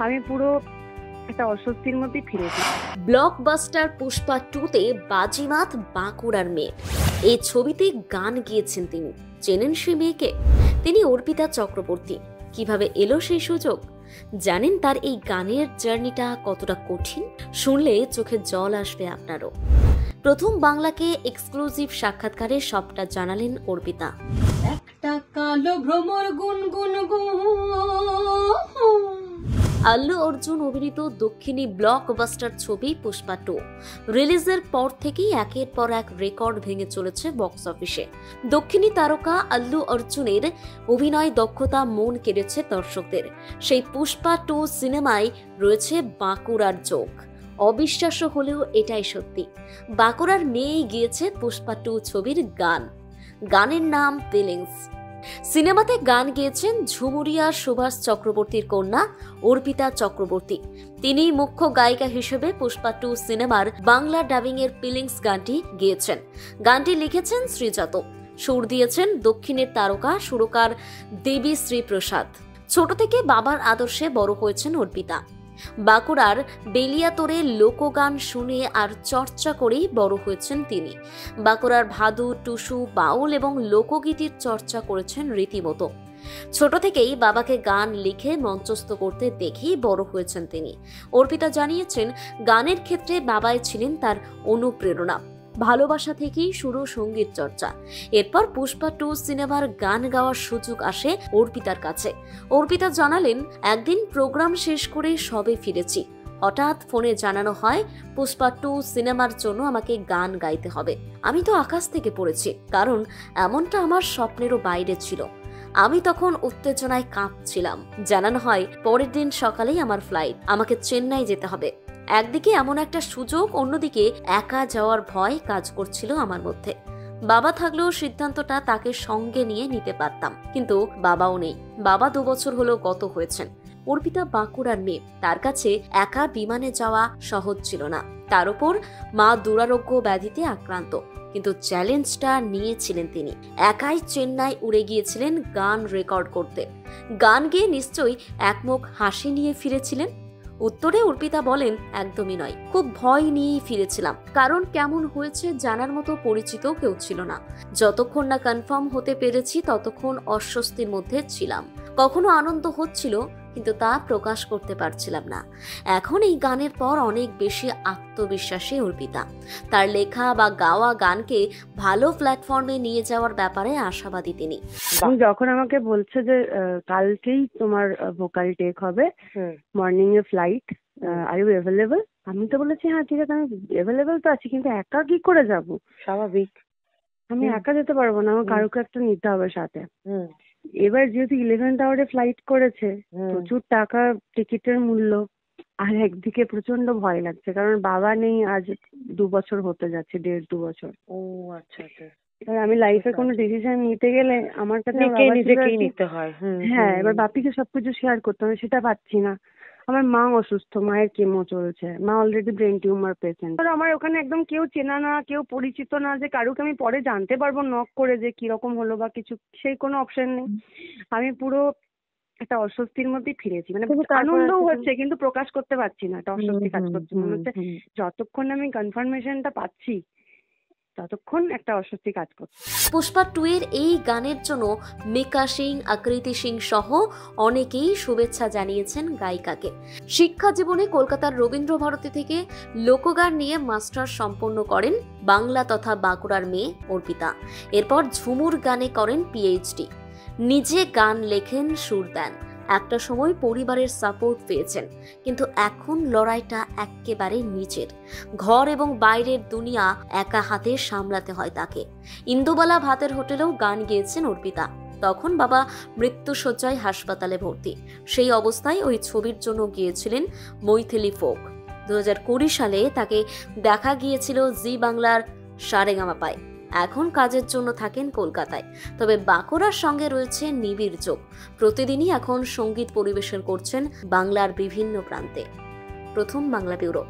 আমি পুরো একটা অস্বস্তির মধ্যে ফিরেছি। ব্লকবাস্টার পুষ্পা 2-তে বাজিমাত বাঁকুড়ার মেয়ে। এই ছবিতে গান গিয়েছেন তিনি। চেনেন সেই মেয়েকে? তিনি অর্পিতা চক্রবর্তী। কিভাবে এলো সেই সুযোগ? জানেন তার এই গানের জার্নিটা কতটা কঠিন? শুনলে চোখে জল আসবে আপনারও। প্রথম বাংলাকে এক্সক্লুসিভ সাক্ষাৎকারে সবটা জানালেন অর্পিতা। একটা কালো ভ্রমর গুনগুন আল্লু অর্জুন অভিনীত দক্ষিণী ব্লকবাস্টার ছবি পুষ্পা 2 রিলিজের পর থেকেই একের পর এক রেকর্ড ভেঙে চলেছে বক্স অফিসে। দক্ষিণী তারকা আল্লু অর্জুনের অভিনয় দক্ষতা মন কেড়েছে দর্শকদের। সেই পুষ্পা 2 সিনেমায় রয়েছে বাঁকুড়ার যোগ। অবিশ্বাস্য হলেও এটাই সত্যি। বাঁকুড়ার মেয়েই গিয়েছে পুষ্পা 2 ছবির গান। গানের নাম ফিলিংস। সিনেমাতে গান গেয়েছেন ঝুমুরিয়া সুভাষ চক্রবর্তীর কন্যা অর্পিতা চক্রবর্তী। তিনি মুখ্য গায়িকা হিসেবে পুষ্পা 2 সিনেমার বাংলা ডাবিং এর ফিলিংস গানটি গেয়েছেন। গানটি লিখেছেন শ্রীজাত, সুর দিয়েছেন দক্ষিণের তারকা সুরকার দেবী শ্রীপ্রসাদ। ছোট থেকে বাবার আদর্শে বড় হয়েছেন অর্পিতা। বাঁকুড়ার বেলিয়াতোরে লোকগান শুনে আর চর্চা করেই বড় হয়েছেন তিনি। বাঁকুড়ার ভাদু, টুসু, বাউল এবং লোকগীতির চর্চা করেছেন রীতিমতো। ছোট থেকেই বাবাকে গান লিখে মঞ্চস্থ করতে দেখেই বড় হয়েছেন তিনি। অর্পিতা জানিয়েছেন, গানের ক্ষেত্রে বাবাই ছিলেন তার অনুপ্রেরণা। ভালোবাসা থেকেই শুরু সঙ্গীত চর্চা। এরপর পুষ্পা 2 সিনেমার গান গাওয়ার সুযোগ আসে অর্পিতার কাছে। অর্পিতা জানালেন, একদিন প্রোগ্রাম শেষ করে সবে ফিরেছি। হঠাৎ ফোনে জানানো হয় পুষ্পা 2 সিনেমার জন্য আমাকে গান গাইতে হবে। আমি তো আকাশ থেকে পড়েছি, কারণ এমনটা আমার স্বপ্নেরও বাইরে ছিল। আমি তখন উত্তেজনায় কাঁপছিলাম। জানানো হয় পরের দিন সকালেই আমার ফ্লাইট, আমাকে চেন্নাই যেতে হবে। একদিকে এমন একটা সুযোগ, অন্যদিকে একা যাওয়ার ভয় কাজ করছিল আমার মধ্যে। বাবা থাকলেও সিদ্ধান্তটা তাকে সঙ্গে নিয়ে নিতে পারতাম, কিন্তু বাবাও নেই। বাবা 2 বছর হলো গত হয়েছেন। অর্পিতা বাঁকুড়ার মেয়ে, তার কাছে একা বিমানে যাওয়া সহজ ছিল না। তার উপর মা দুরারোগ্য ব্যাধিতে আক্রান্ত। কিন্তু চ্যালেঞ্জটা নিয়েছিলেন তিনি। একাই চেন্নাই উড়ে গিয়েছিলেন গান রেকর্ড করতে। গান গেয়ে নিশ্চয়ই একমুখ হাসি নিয়ে ফিরেছিলেন? উত্তরে অর্পিতা বলেন, একদমই নয়, খুব ভয় নিয়েই ফিরেছিলাম। কারণ কেমন হয়েছে জানার মতো পরিচিত কেউ ছিল না। যতক্ষণ না কনফার্ম হতে পেরেছি ততক্ষণ অস্বস্তির মধ্যে ছিলাম। কখনো আনন্দ হচ্ছিল, কিন্তু তা প্রকাশ করতে পারছিলাম না। এখন এই গানের পর অনেক বেশি আত্মবিশ্বাসী অর্পিতা। তার লেখা বা গাওয়া গানকে ভালো প্ল্যাটফর্মে নিয়ে যাওয়ার ব্যাপারে আশাবাদী তিনি। যখন আমাকে বলছে যে কালকেই তোমার ভোকাল টেক হবে, morning a flight, are you available, আমি তো বলেছি হ্যাঁ ঠিক আছে, আমি অ্যাভেলেবল তো আছি, কিন্তু একা কি করে যাব? স্বাভাবিক, আমি একা যেতে পারবো না, আমার কারোকে একটা নিতে হবে সাথে। এবার যেহেতু 11th আওয়ারে ফ্লাইট করেছে, প্রচুর টাকা টিকিটের মূল্য, আর একদিকে প্রচন্ড ভয় লাগছে, কারণ বাবা নেই, আজ 2 বছর হতে যাচ্ছে, 1.5-2 বছর। ও আচ্ছা আচ্ছা। আমি লাইফে কোনো ডিসিশন নিতে গেলে আমার কাছে নিজেকেই নিতে হয়। হ্যাঁ, এবার বাপিকে সবকিছু শেয়ার করতে হবে, সেটা পাচ্ছি না। আমার মা অসুস্থ, মায়ের কেমো চলছে, মা অলরেডি ব্রেন টিউমার পেশেন্ট। আমার ওখানে একদম কেউ চেনা না, কেউ পরিচিত না, যে কারুকে আমি পরে জানতে পারবো নক করে যে কিরকম হলো বা কিছু, সেই কোনো অপশন নেই। আমি পুরো একটা অস্বস্তির মধ্যে ফিরেছি। মানে আনন্দও হচ্ছে, কিন্তু প্রকাশ করতে পারছি না, একটা অস্বস্তি কাজ করছে। মনে হচ্ছে যতক্ষণ আমি কনফার্মেশনটা পাচ্ছি ততক্ষণ একটা অস্বস্তি কাজ করছে। পুষ্পা 2 এর এই গানের জন্য মিকা সিং, আকৃতি সিং সহ অনেকেই শুভেচ্ছা জানিয়েছেন গায়িকাকে। শিক্ষা জীবনে কলকাতার রবীন্দ্র ভারতী থেকে লোকগান নিয়ে মাস্টার সম্পন্ন করেন বাংলা তথা বাঁকুড়ার মেয়ে অর্পিতা। এরপর ঝুমুর গানে করেন পিএইচডি। নিজে গান লেখেন, সুর দেন। একটা সময় পরিবারের সাপোর্ট পেয়েছেন, কিন্তু এখন লড়াইটা একেবারে নিজের। ঘর এবং বাইরের দুনিয়া একা হাতে সামলাতে হয় তাকে। ইন্দুবালা ভাতের হোটেলেও গান গেয়েছেন অর্পিতা। তখন বাবা মৃত্যুশয্যায় হাসপাতালে ভর্তি। সেই অবস্থায় ওই ছবির জন্য গিয়েছিলেন মৈথিলি ফোক। 2020 সালে তাকে দেখা গিয়েছিল জি বাংলার সারেগামাপায়। এখন কাজের জন্য থাকেন কলকাতায়। তবে বাঁকুড়ার সঙ্গে রয়েছে নিবিড় যোগ। প্রতিদিনই এখন সঙ্গীত পরিবেশন করছেন বাংলার বিভিন্ন প্রান্তে। প্রথম বাংলা ব্যুরো।